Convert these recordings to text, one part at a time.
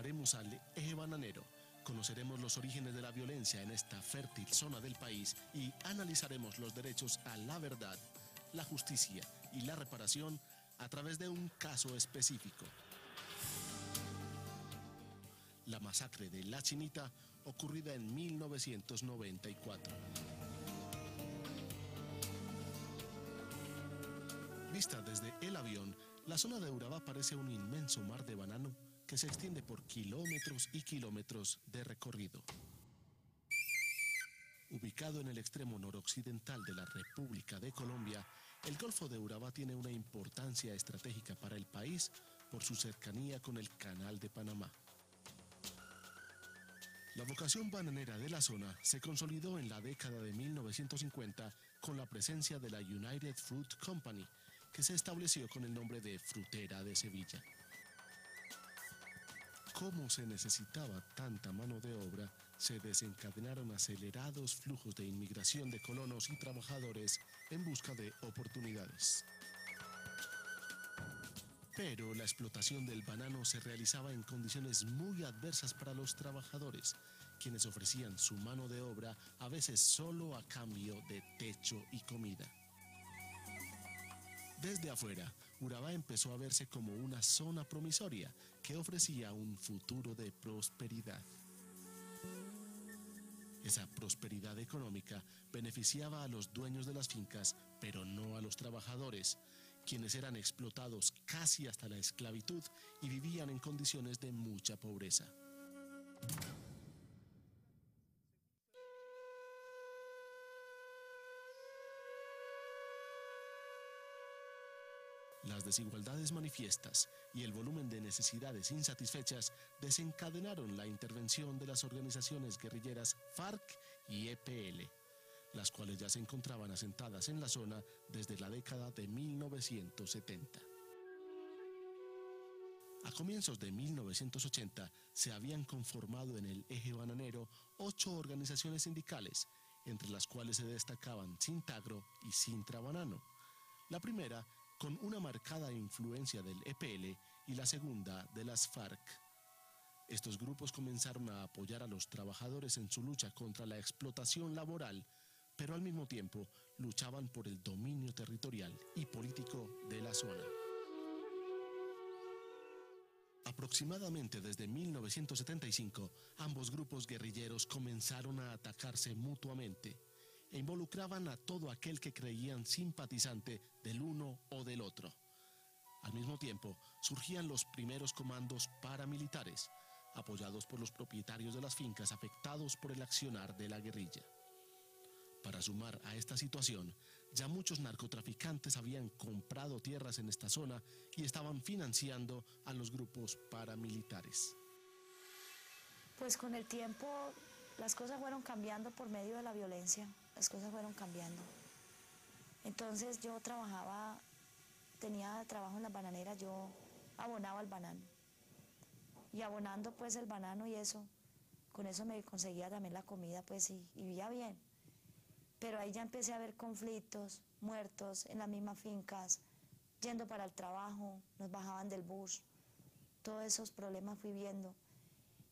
Viajaremos al eje bananero, conoceremos los orígenes de la violencia en esta fértil zona del país y analizaremos los derechos a la verdad, la justicia y la reparación a través de un caso específico. La masacre de La Chinita, ocurrida en 1994. Vista desde el avión, la zona de Urabá parece un inmenso mar de banano que se extiende por kilómetros y kilómetros de recorrido. Ubicado en el extremo noroccidental de la República de Colombia, el Golfo de Urabá tiene una importancia estratégica para el país por su cercanía con el Canal de Panamá. La vocación bananera de la zona se consolidó en la década de 1950 con la presencia de la United Fruit Company, que se estableció con el nombre de Frutera de Sevilla. Como se necesitaba tanta mano de obra, se desencadenaron acelerados flujos de inmigración de colonos y trabajadores en busca de oportunidades. Pero la explotación del banano se realizaba en condiciones muy adversas para los trabajadores, quienes ofrecían su mano de obra a veces solo a cambio de techo y comida. Desde afuera, Urabá empezó a verse como una zona promisoria que ofrecía un futuro de prosperidad. Esa prosperidad económica beneficiaba a los dueños de las fincas, pero no a los trabajadores, quienes eran explotados casi hasta la esclavitud y vivían en condiciones de mucha pobreza. Las desigualdades manifiestas y el volumen de necesidades insatisfechas desencadenaron la intervención de las organizaciones guerrilleras FARC y EPL, las cuales ya se encontraban asentadas en la zona desde la década de 1970. A comienzos de 1980 se habían conformado en el eje bananero 8 organizaciones sindicales, entre las cuales se destacaban Sintagro y Sintrabanano. La primera con una marcada influencia del EPL y la segunda de las FARC. Estos grupos comenzaron a apoyar a los trabajadores en su lucha contra la explotación laboral, pero al mismo tiempo luchaban por el dominio territorial y político de la zona. Aproximadamente desde 1975, ambos grupos guerrilleros comenzaron a atacarse mutuamente e involucraban a todo aquel que creían simpatizante del uno o del otro. Al mismo tiempo, surgían los primeros comandos paramilitares, apoyados por los propietarios de las fincas afectados por el accionar de la guerrilla. Para sumar a esta situación, ya muchos narcotraficantes habían comprado tierras en esta zona y estaban financiando a los grupos paramilitares. Pues con el tiempo las cosas fueron cambiando por medio de la violencia, las cosas fueron cambiando. Entonces yo tenía trabajo en las bananeras, yo abonaba el banano. Y abonando pues el banano y eso, con eso me conseguía también la comida pues y vivía bien. Pero ahí ya empecé a ver conflictos, muertos en las mismas fincas, yendo para el trabajo, nos bajaban del bus, todos esos problemas fui viendo.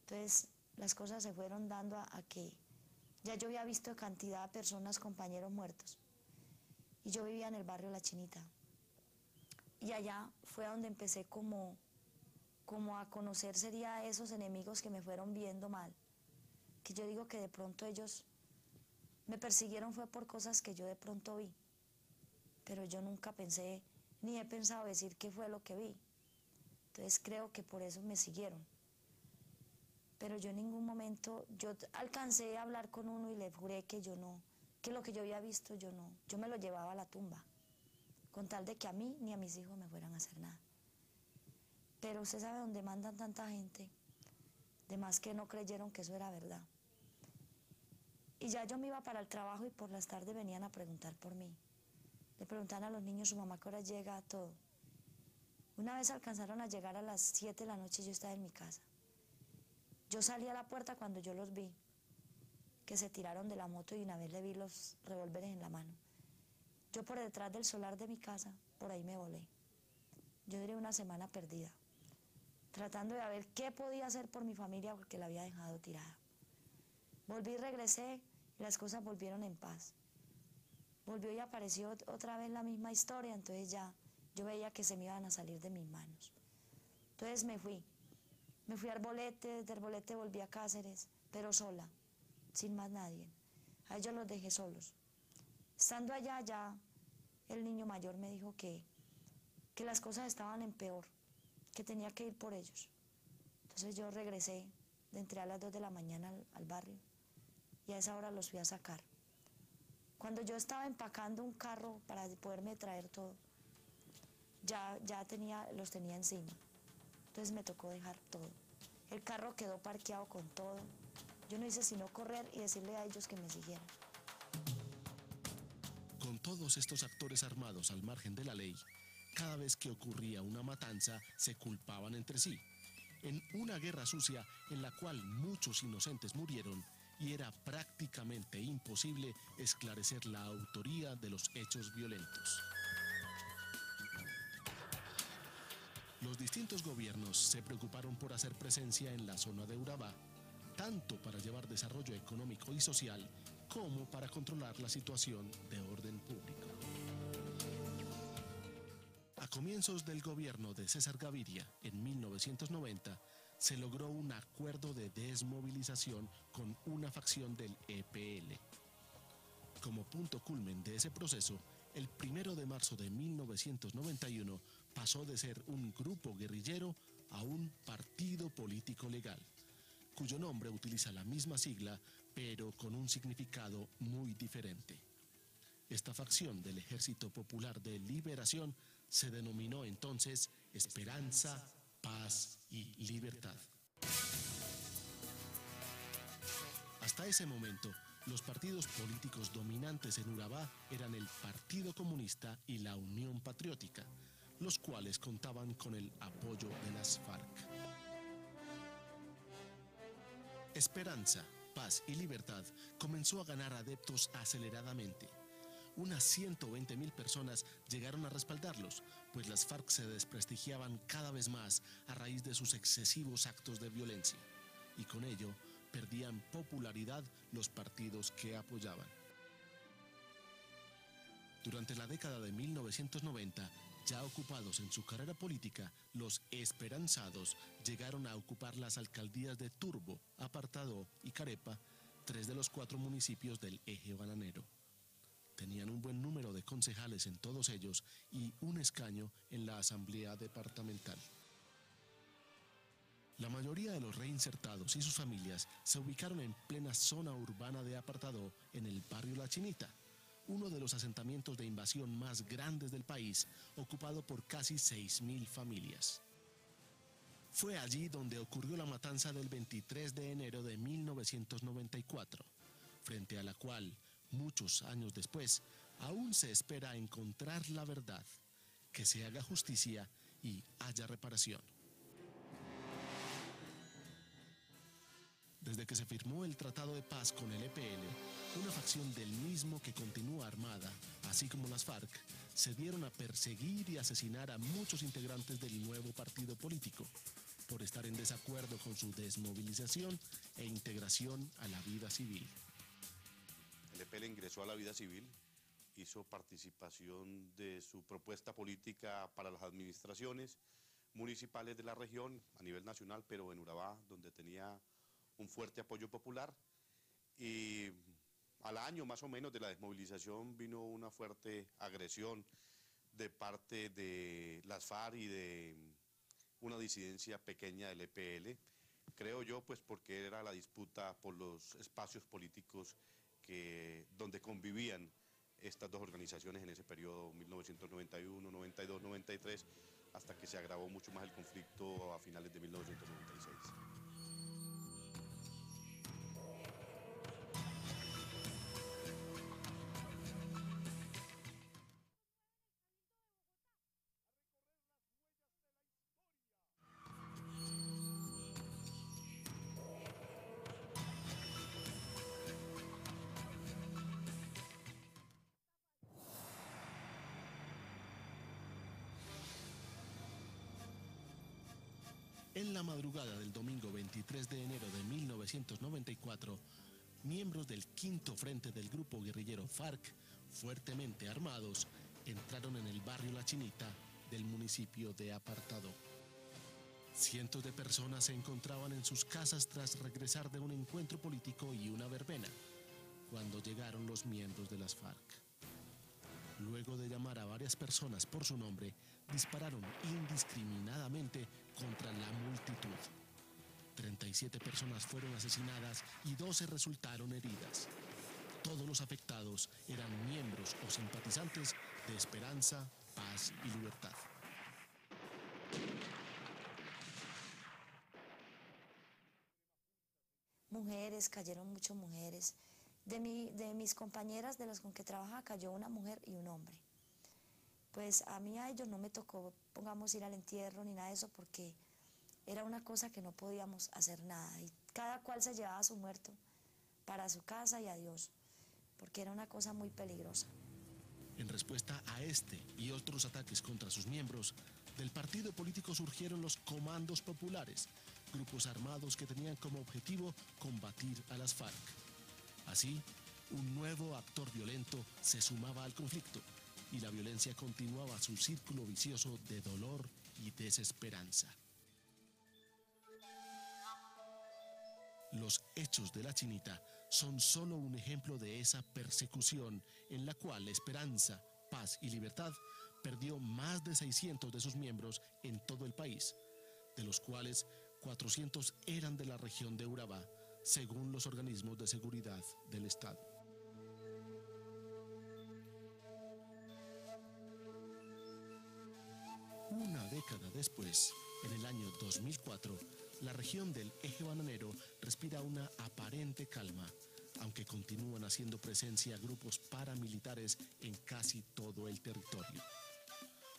Entonces las cosas se fueron dando a que ya yo había visto cantidad de personas, compañeros muertos. Y yo vivía en el barrio La Chinita. Y allá fue donde empecé como a conocer sería esos enemigos que me fueron viendo mal. Que yo digo que de pronto ellos me persiguieron fue por cosas que yo de pronto vi. Pero yo nunca pensé, ni he pensado decir qué fue lo que vi. Entonces creo que por eso me siguieron. Pero yo en ningún momento, yo alcancé a hablar con uno y le juré que yo no, que lo que yo había visto yo no, yo me lo llevaba a la tumba, con tal de que a mí ni a mis hijos me fueran a hacer nada. Pero usted sabe dónde mandan tanta gente, de más que no creyeron que eso era verdad. Y ya yo me iba para el trabajo y por las tardes venían a preguntar por mí. Le preguntaban a los niños, su mamá, ¿qué hora llega? Todo. Una vez alcanzaron a llegar a las 7 de la noche y yo estaba en mi casa. Yo salí a la puerta cuando yo los vi, que se tiraron de la moto y una vez le vi los revólveres en la mano. Yo por detrás del solar de mi casa, por ahí me volé. Yo duré una semana perdida. tratando de ver qué podía hacer por mi familia porque la había dejado tirada. Volví, regresé y las cosas volvieron en paz. Volvió y apareció otra vez la misma historia, entonces ya yo veía que se me iban a salir de mis manos. Entonces me fui a Arbolete, desde Arbolete volví a Cáceres, pero sola, sin más nadie. A ellos los dejé solos. Estando allá, ya el niño mayor me dijo que las cosas estaban en peor, que tenía que ir por ellos. Entonces yo regresé, entré a las 2 de la mañana al barrio y a esa hora los fui a sacar. Cuando yo estaba empacando un carro para poderme traer todo, ya los tenía encima. Entonces me tocó dejar todo. El carro quedó parqueado con todo. Yo no hice sino correr y decirle a ellos que me siguieran. Con todos estos actores armados al margen de la ley, cada vez que ocurría una matanza, se culpaban entre sí, en una guerra sucia en la cual muchos inocentes murieron y era prácticamente imposible esclarecer la autoría de los hechos violentos. Los distintos gobiernos se preocuparon por hacer presencia en la zona de Urabá, tanto para llevar desarrollo económico y social, como para controlar la situación de orden público. A comienzos del gobierno de César Gaviria, en 1990, se logró un acuerdo de desmovilización con una facción del EPL. Como punto culmen de ese proceso, el 1 de marzo de 1991 pasó de ser un grupo guerrillero a un partido político legal, cuyo nombre utiliza la misma sigla, pero con un significado muy diferente. Esta facción del Ejército Popular de Liberación se denominó entonces Esperanza, Paz y Libertad. Hasta ese momento, los partidos políticos dominantes en Urabá eran el Partido Comunista y la Unión Patriótica, los cuales contaban con el apoyo de las FARC. Esperanza, Paz y Libertad comenzó a ganar adeptos aceleradamente. Unas 120.000 personas llegaron a respaldarlos, pues las FARC se desprestigiaban cada vez más a raíz de sus excesivos actos de violencia, y con ello perdían popularidad los partidos que apoyaban. Durante la década de 1990, ya ocupados en su carrera política, los esperanzados llegaron a ocupar las alcaldías de Turbo, Apartadó y Carepa, 3 de los 4 municipios del eje bananero. Tenían un buen número de concejales en todos ellos y un escaño en la asamblea departamental. La mayoría de los reinsertados y sus familias se ubicaron en plena zona urbana de Apartadó, en el barrio La Chinita, uno de los asentamientos de invasión más grandes del país, ocupado por casi 6.000 familias. Fue allí donde ocurrió la matanza del 23 de enero de 1994, frente a la cual, muchos años después, aún se espera encontrar la verdad, que se haga justicia y haya reparación. Desde que se firmó el Tratado de Paz con el EPL, una facción del mismo que continúa armada, así como las FARC, se dieron a perseguir y asesinar a muchos integrantes del nuevo partido político, por estar en desacuerdo con su desmovilización e integración a la vida civil. El EPL ingresó a la vida civil, hizo participación de su propuesta política para las administraciones municipales de la región a nivel nacional, pero en Urabá, donde tenía un fuerte apoyo popular, y al año más o menos de la desmovilización vino una fuerte agresión de parte de las FARC y de una disidencia pequeña del EPL, creo yo, pues porque era la disputa por los espacios políticos donde convivían estas dos organizaciones en ese periodo 1991, 92, 93, hasta que se agravó mucho más el conflicto a finales de 1996. En la madrugada del domingo 23 de enero de 1994, miembros del quinto frente del grupo guerrillero FARC, fuertemente armados, entraron en el barrio La Chinita del municipio de Apartadó. Cientos de personas se encontraban en sus casas tras regresar de un encuentro político y una verbena, cuando llegaron los miembros de las FARC. Luego de llamar a varias personas por su nombre, dispararon indiscriminadamente contra la multitud. 37 personas fueron asesinadas y 12 resultaron heridas. Todos los afectados eran miembros o simpatizantes de Esperanza, Paz y Libertad. Mujeres, cayeron muchas mujeres. De mis compañeras, de las con que trabajaba, cayó una mujer y un hombre. Pues a mí, a ellos no me tocó, pongamos, ir al entierro ni nada de eso, porque era una cosa que no podíamos hacer nada. Y cada cual se llevaba a su muerto para su casa y adiós, porque era una cosa muy peligrosa. En respuesta a este y otros ataques contra sus miembros, del partido político surgieron los Comandos Populares, grupos armados que tenían como objetivo combatir a las FARC. Así, un nuevo actor violento se sumaba al conflicto y la violencia continuaba su círculo vicioso de dolor y desesperanza. Los hechos de La Chinita son solo un ejemplo de esa persecución en la cual Esperanza, Paz y Libertad perdió más de 600 de sus miembros en todo el país, de los cuales 400 eran de la región de Urabá, según los organismos de seguridad del Estado. Una década después, en el año 2004, la región del Eje Bananero respira una aparente calma, aunque continúan haciendo presencia grupos paramilitares en casi todo el territorio.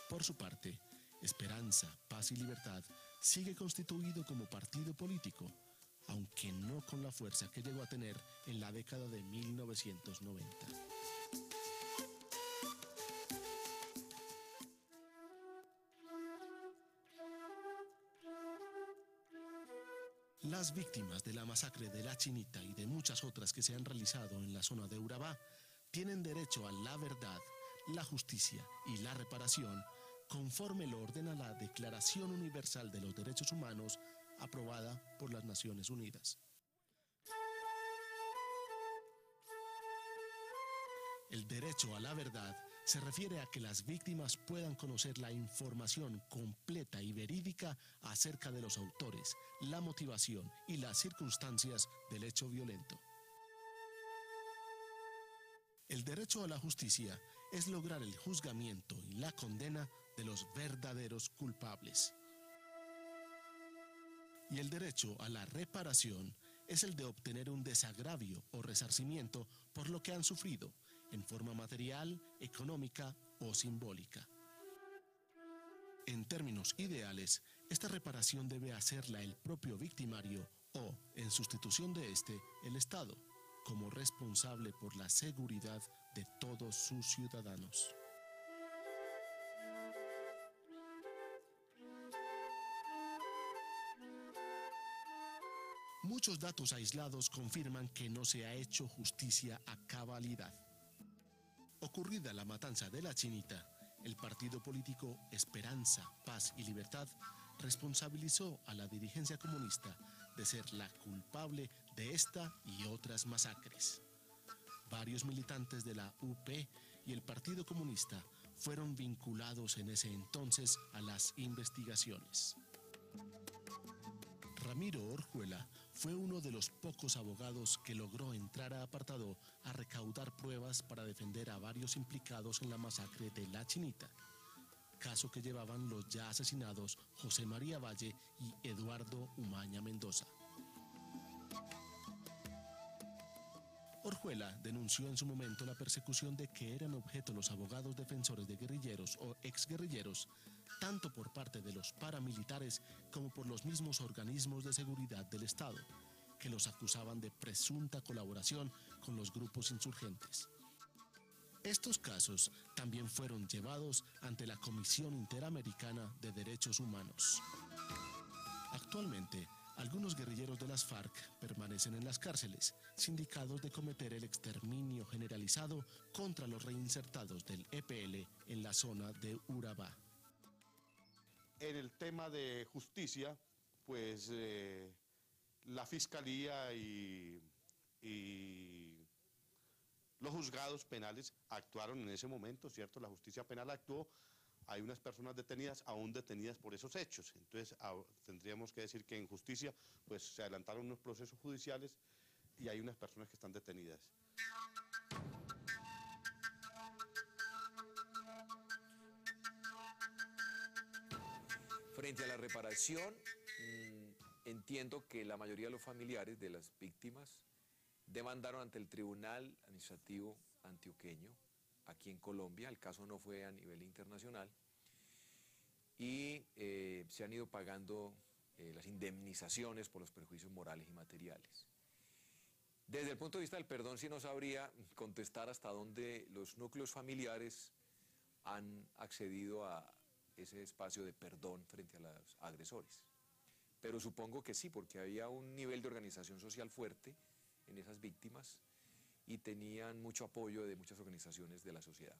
Por su parte, Esperanza, Paz y Libertad sigue constituido como partido político, aunque no con la fuerza que llegó a tener en la década de 1990. Las víctimas de la masacre de La Chinita y de muchas otras que se han realizado en la zona de Urabá tienen derecho a la verdad, la justicia y la reparación, conforme lo ordena la Declaración Universal de los Derechos Humanos, aprobada por las Naciones Unidas. El derecho a la verdad se refiere a que las víctimas puedan conocer la información completa y verídica acerca de los autores, la motivación y las circunstancias del hecho violento. El derecho a la justicia es lograr el juzgamiento y la condena de los verdaderos culpables. Y el derecho a la reparación es el de obtener un desagravio o resarcimiento por lo que han sufrido, en forma material, económica o simbólica. En términos ideales, esta reparación debe hacerla el propio victimario o, en sustitución de este, el Estado, como responsable por la seguridad de todos sus ciudadanos. Muchos datos aislados confirman que no se ha hecho justicia a cabalidad. Ocurrida la matanza de La Chinita, el partido político Esperanza, Paz y Libertad responsabilizó a la dirigencia comunista de ser la culpable de esta y otras masacres. Varios militantes de la UP y el Partido Comunista fueron vinculados en ese entonces a las investigaciones. Ramiro Orjuela fue uno de los pocos abogados que logró entrar a Apartadó a recaudar pruebas para defender a varios implicados en la masacre de La Chinita, caso que llevaban los ya asesinados José María Valle y Eduardo Umaña Mendoza. Orjuela denunció en su momento la persecución de que eran objeto los abogados defensores de guerrilleros o exguerrilleros, tanto por parte de los paramilitares como por los mismos organismos de seguridad del Estado, que los acusaban de presunta colaboración con los grupos insurgentes. Estos casos también fueron llevados ante la Comisión Interamericana de Derechos Humanos. Actualmente, algunos guerrilleros de las FARC permanecen en las cárceles, sindicados de cometer el exterminio generalizado contra los reinsertados del EPL en la zona de Urabá. En el tema de justicia, pues la Fiscalía y los juzgados penales actuaron en ese momento, ¿cierto? La justicia penal actuó, hay unas personas detenidas, aún detenidas por esos hechos. Entonces tendríamos que decir que en justicia pues se adelantaron unos procesos judiciales y hay unas personas que están detenidas. Frente a la reparación, entiendo que la mayoría de los familiares de las víctimas demandaron ante el Tribunal Administrativo Antioqueño, aquí en Colombia. El caso no fue a nivel internacional, y se han ido pagando las indemnizaciones por los perjuicios morales y materiales. Desde el punto de vista del perdón, sí no sabría contestar hasta dónde los núcleos familiares han accedido a ese espacio de perdón frente a los agresores. Pero supongo que sí, porque había un nivel de organización social fuerte en esas víctimas y tenían mucho apoyo de muchas organizaciones de la sociedad.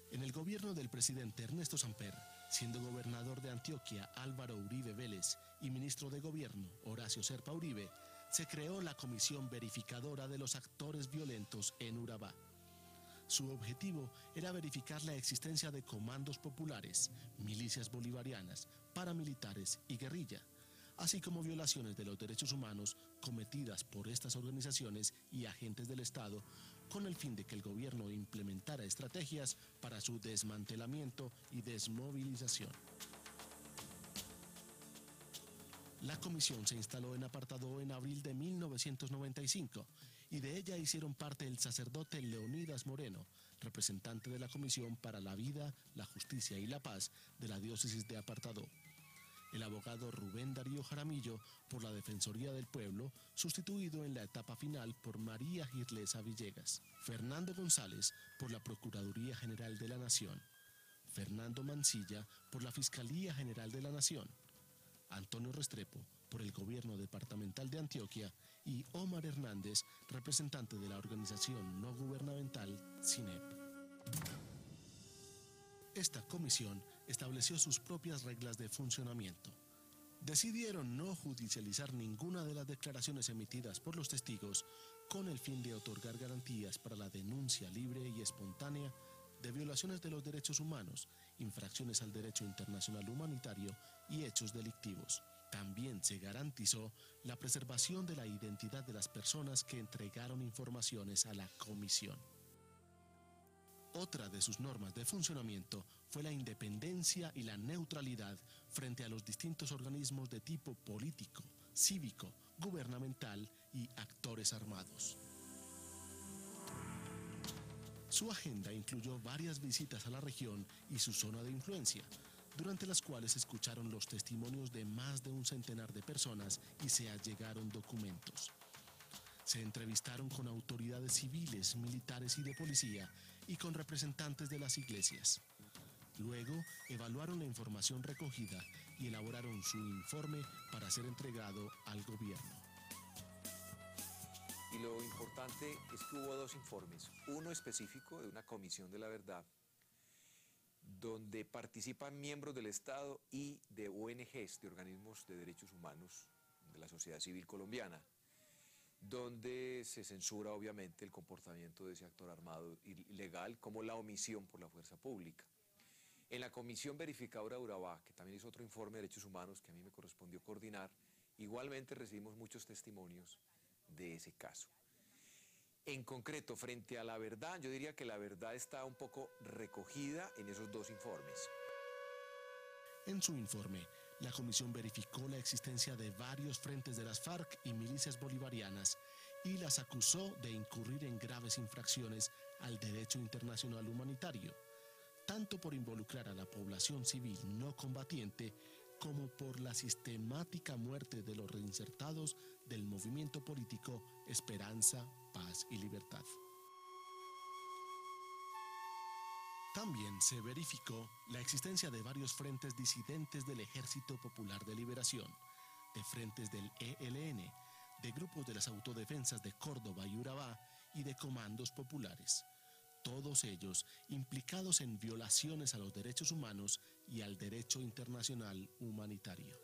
En el gobierno del presidente Ernesto Samper, siendo gobernador de Antioquia Álvaro Uribe Vélez y ministro de Gobierno Horacio Serpa Uribe, se creó la Comisión Verificadora de los Actores Violentos en Urabá. Su objetivo era verificar la existencia de comandos populares, milicias bolivarianas, paramilitares y guerrilla, así como violaciones de los derechos humanos cometidas por estas organizaciones y agentes del Estado, con el fin de que el gobierno implementara estrategias para su desmantelamiento y desmovilización. La comisión se instaló en Apartadó en abril de 1995 y de ella hicieron parte el sacerdote Leonidas Moreno, representante de la Comisión para la Vida, la Justicia y la Paz de la diócesis de Apartadó, el abogado Rubén Darío Jaramillo por la Defensoría del Pueblo, sustituido en la etapa final por María Girlesa Villegas, Fernando González por la Procuraduría General de la Nación, Fernando Mancilla por la Fiscalía General de la Nación, Antonio Restrepo por el Gobierno Departamental de Antioquia y Omar Hernández, representante de la organización no gubernamental CINEP. Esta comisión estableció sus propias reglas de funcionamiento. Decidieron no judicializar ninguna de las declaraciones emitidas por los testigos con el fin de otorgar garantías para la denuncia libre y espontánea de violaciones de los derechos humanos, infracciones al derecho internacional humanitario y hechos delictivos. También se garantizó la preservación de la identidad de las personas que entregaron informaciones a la comisión. Otra de sus normas de funcionamiento fue la independencia y la neutralidad frente a los distintos organismos de tipo político, cívico, gubernamental y actores armados. Su agenda incluyó varias visitas a la región y su zona de influencia, durante las cuales escucharon los testimonios de más de un centenar de personas y se allegaron documentos. Se entrevistaron con autoridades civiles, militares y de policía y con representantes de las iglesias. Luego, evaluaron la información recogida y elaboraron su informe para ser entregado al gobierno. Y lo importante es que hubo dos informes, uno específico de una comisión de la verdad, donde participan miembros del Estado y de ONGs, de organismos de derechos humanos de la sociedad civil colombiana, donde se censura obviamente el comportamiento de ese actor armado ilegal, como la omisión por la fuerza pública. En la Comisión Verificadora de Urabá, que también hizo otro informe de derechos humanos que a mí me correspondió coordinar, igualmente recibimos muchos testimonios de ese caso. En concreto, frente a la verdad, yo diría que la verdad está un poco recogida en esos dos informes. En su informe, La comisión verificó la existencia de varios frentes de las FARC y milicias bolivarianas y las acusó de incurrir en graves infracciones al derecho internacional humanitario, tanto por involucrar a la población civil no combatiente como por la sistemática muerte de los reinsertados del movimiento político Esperanza, Paz y Libertad. También se verificó la existencia de varios frentes disidentes del Ejército Popular de Liberación, de frentes del ELN, de grupos de las autodefensas de Córdoba y Urabá y de comandos populares, todos ellos implicados en violaciones a los derechos humanos y al derecho internacional humanitario.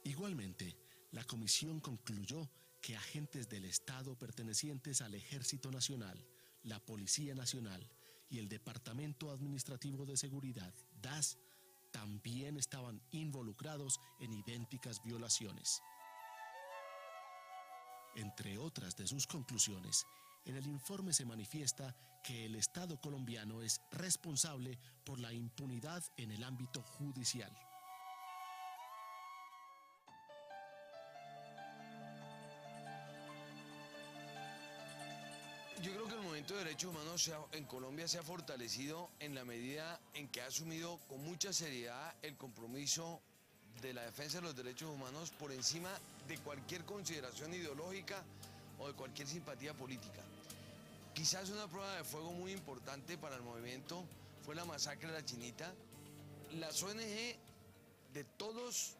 Igualmente, la comisión concluyó que agentes del Estado pertenecientes al Ejército Nacional, la Policía Nacional y el Departamento Administrativo de Seguridad, DAS, también estaban involucrados en idénticas violaciones. Entre otras de sus conclusiones, en el informe se manifiesta que el Estado colombiano es responsable por la impunidad en el ámbito judicial. Yo creo que el movimiento de derechos humanos en Colombia se ha fortalecido en la medida en que ha asumido con mucha seriedad el compromiso de la defensa de los derechos humanos por encima de cualquier consideración ideológica o de cualquier simpatía política. Quizás una prueba de fuego muy importante para el movimiento fue la masacre de La Chinita. Las ONG de todos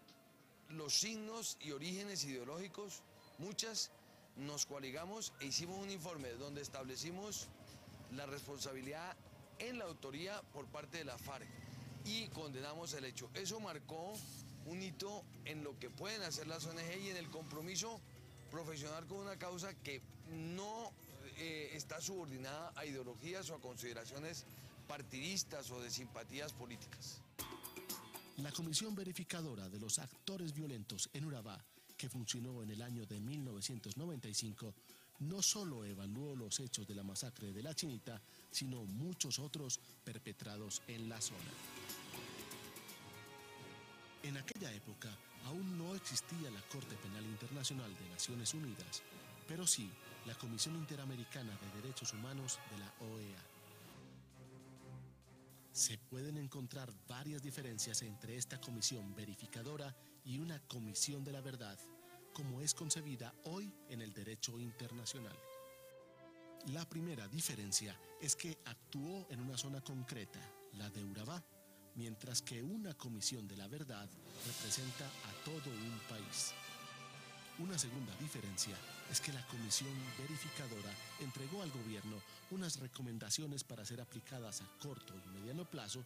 los signos y orígenes ideológicos, muchas, nos coaligamos e hicimos un informe donde establecimos la responsabilidad en la autoría por parte de la FARC y condenamos el hecho. Eso marcó un hito en lo que pueden hacer las ONG y en el compromiso profesional con una causa que no está subordinada a ideologías o a consideraciones partidistas o de simpatías políticas. La Comisión Verificadora de los Actores Violentos en Urabá, que funcionó en el año de 1995, no solo evaluó los hechos de la masacre de La Chinita, sino muchos otros perpetrados en la zona. En aquella época aún no existía la Corte Penal Internacional de Naciones Unidas, pero sí la Comisión Interamericana de Derechos Humanos de la OEA. Se pueden encontrar varias diferencias entre esta comisión verificadora y una comisión de la verdad, como es concebida hoy en el derecho internacional. La primera diferencia es que actuó en una zona concreta, la de Urabá, mientras que una comisión de la verdad representa a todo un país. Una segunda diferencia es que la comisión verificadora entregó al gobierno unas recomendaciones para ser aplicadas a corto y mediano plazo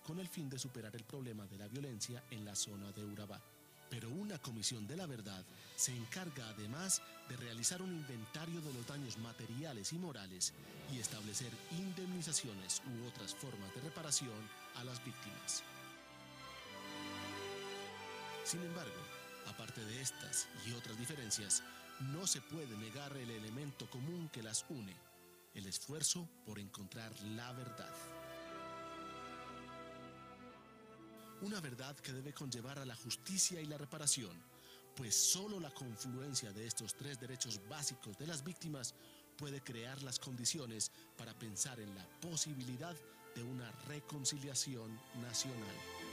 con el fin de superar el problema de la violencia en la zona de Urabá. Pero una comisión de la verdad se encarga además de realizar un inventario de los daños materiales y morales y establecer indemnizaciones u otras formas de reparación a las víctimas. Sin embargo, aparte de estas y otras diferencias, no se puede negar el elemento común que las une, el esfuerzo por encontrar la verdad. Una verdad que debe conllevar a la justicia y la reparación, pues solo la confluencia de estos tres derechos básicos de las víctimas puede crear las condiciones para pensar en la posibilidad de una reconciliación nacional.